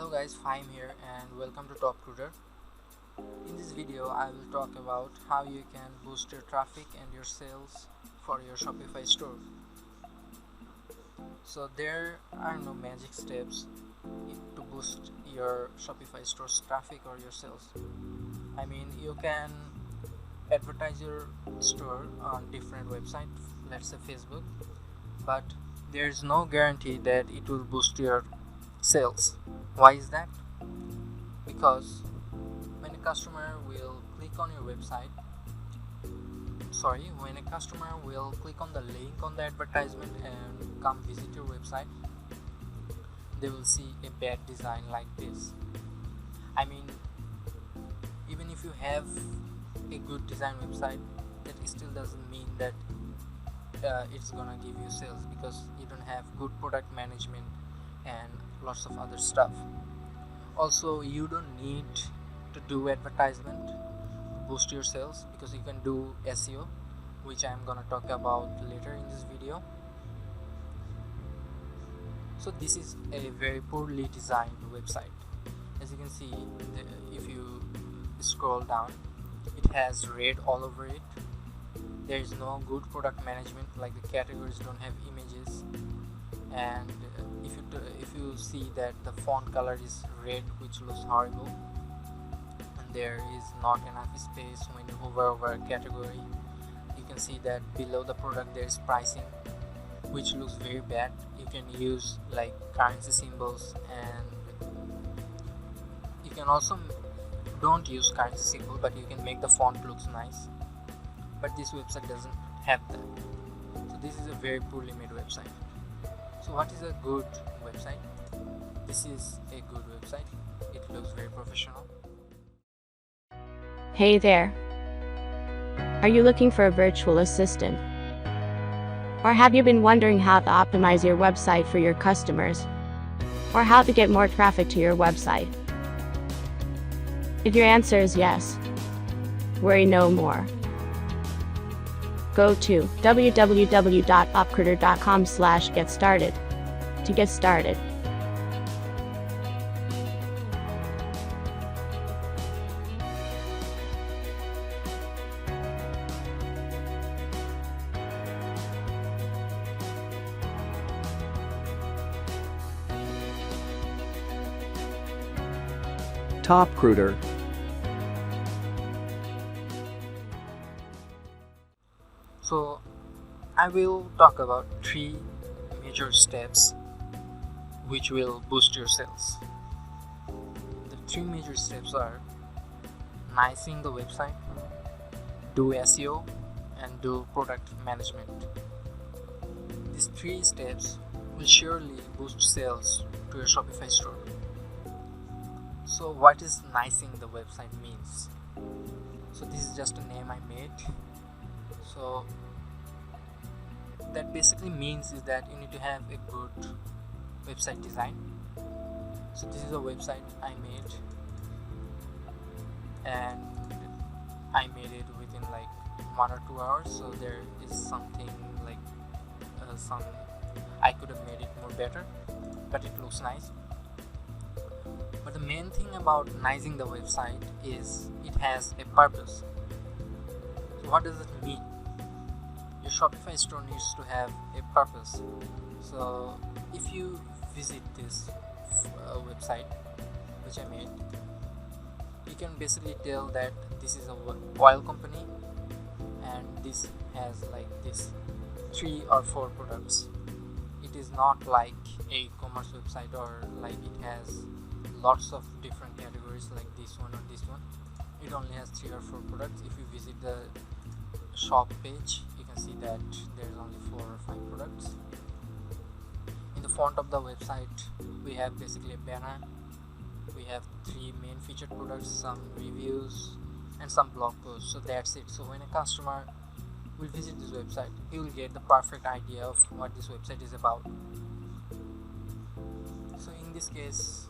Hello guys, Fahim here and welcome to Top Recruiter. In this video I will talk about how you can boost your traffic and your sales for your Shopify store. So there are no magic steps to boost your Shopify store's traffic or your sales. I mean, you can advertise your store on different websites, let's say Facebook, but there is no guarantee that it will boost your sales. Why is that? Because when a customer will click on your website, when a customer will click on the link on the advertisement and come visit your website, they will see a bad design like this. I mean, even if you have a good design website, that still doesn't mean that it's gonna give you sales, because you don't have good product management and lots of other stuff. Also, you don't need to do advertisement to boost your sales, because you can do SEO, which I'm gonna talk about later in this video. So this is a very poorly designed website. As you can see, if you scroll down, it has red all over it. There is no good product management, like the categories don't have images, and if you see that the font color is red, which looks horrible, and there is not enough space when you hover over a category. You can see that below the product there is pricing, which looks very bad. You can use like currency symbols, and you can also don't use currency symbol, but you can make the font looks nice. But this website doesn't have that. So this is a very poorly made website. So what is a good website? This is a good website. It looks very professional. Hey there. Are you looking for a virtual assistant? Or have you been wondering how to optimize your website for your customers? Or how to get more traffic to your website? If your answer is yes, worry no more. Go to www.oprecruiter.com/get-started to get started. Top Recruiter. So I will talk about 3 major steps which will boost your sales. The 3 major steps are nicing the website, do SEO, and do product management. These 3 steps will surely boost sales to your Shopify store. So what is nicing the website means? So this is just a name I made. So that basically means is that you need to have a good website design. So this is a website I made, and I made it within like 1 or 2 hours. So there is something like I could have made it more better, but it looks nice. But the main thing about nicing the website is it has a purpose. So what does it mean? Your Shopify store needs to have a purpose. So if you visit this website which I made, you can basically tell that this is a oil company, and this has like this 3 or 4 products. It is not like a e-commerce website, or like it has lots of different categories like this one or this one. It only has 3 or 4 products. If you visit the shop page, you can see that there's only 4 or 5 products. In the front of the website, we have basically a banner. We have 3 main featured products, some reviews, and some blog posts. So that's it. So when a customer will visit this website, he will get the perfect idea of what this website is about. So in this case,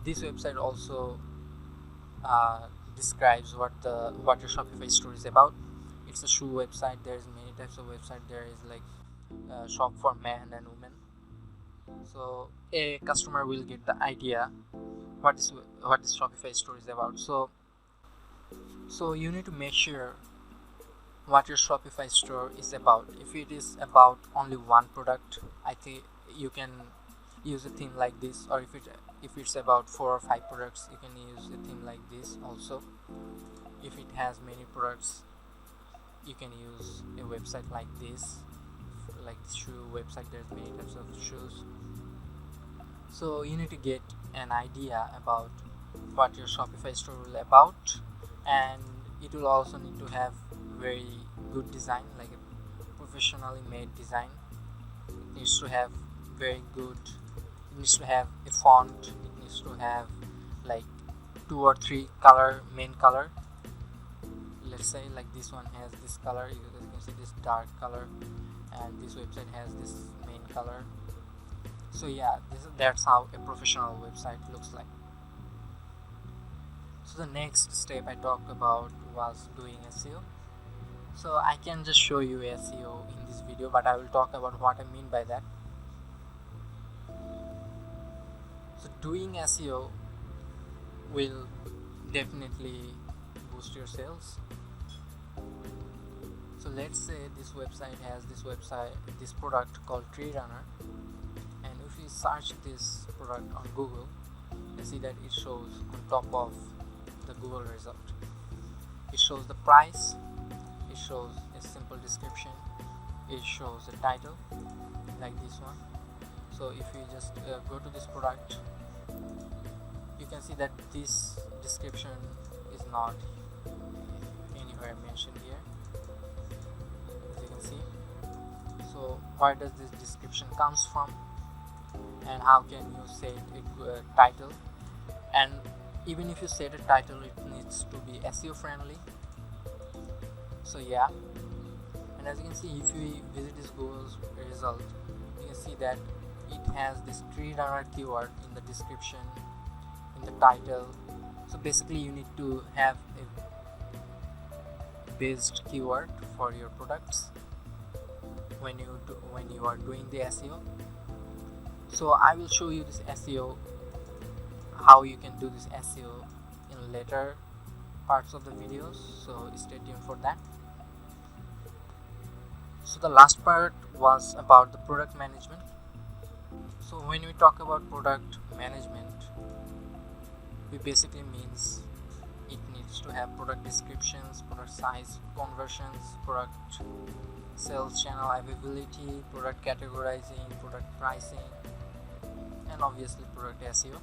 this website also describes what your Shopify store is about. It's a shoe website. There's many types of website. There is like shop for men and women, So a customer will get the idea what this Shopify store is about. So you need to make sure what your Shopify store is about. If it is about only one product, I think you can use a theme like this, or if it's about 4 or 5 products, you can use a theme like this also. If it has many products, you can use a website like this, like shoe website. There's many types of shoes. So you need to get an idea about what your Shopify store will about, and it will also need to have very good design, like a professionally made design. It needs to have very good, it needs to have a font, it needs to have like 2 or 3 main color. Let's say like this one has this color, you can see this dark color, and this website has this main color. So yeah, that's how a professional website looks like. So the next step I talked about was doing SEO. So I can just show you SEO in this video, but I will talk about what I mean by that. So doing SEO will definitely boost your sales. So let's say this website has this product called Tree Runner, and if you search this product on Google, you see that it shows on top of the Google result. It shows the price, it shows a simple description, it shows the title like this one. So if you just go to this product, you can see that this description is not anywhere mentioned here, as you can see. So where does this description comes from, and how can you set a title? And even if you set a title, it needs to be SEO friendly. So yeah, and as you can see, if you visit this Google's result, you can see that it has this Tree Runner keyword in the description, in the title. So basically you need to have a based keyword for your products when you are doing the SEO. So I will show you this SEO, how you can do this SEO in later parts of the videos, so stay tuned for that. So the last part was about the product management. So when we talk about product management, we basically means it needs to have product descriptions, product size, conversions, product sales channel availability, product categorizing, product pricing, and obviously product SEO.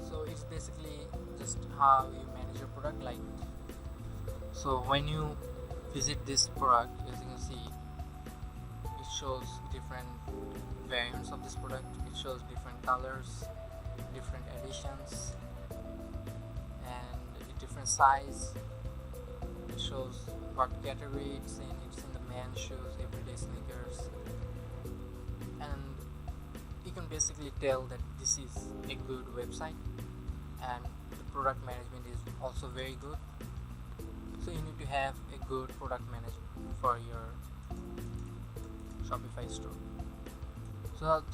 So it's basically just how you manage your product. Like, so when you visit this product, as you can see, it shows different variants of this product. It shows different colors, different editions, and a different size. It shows what category it's in. It's in the men's shoes, everyday sneakers, and you can basically tell that this is a good website, and the product management is also very good. So you need to have a good product management for your Shopify store.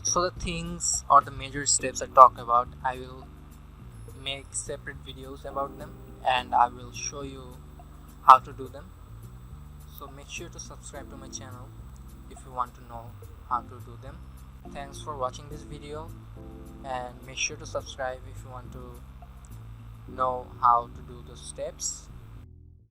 So the things or the major steps I talk about, I will make separate videos about them, and I will show you how to do them. So make sure to subscribe to my channel if you want to know how to do them. Thanks for watching this video, and make sure to subscribe if you want to know how to do those steps.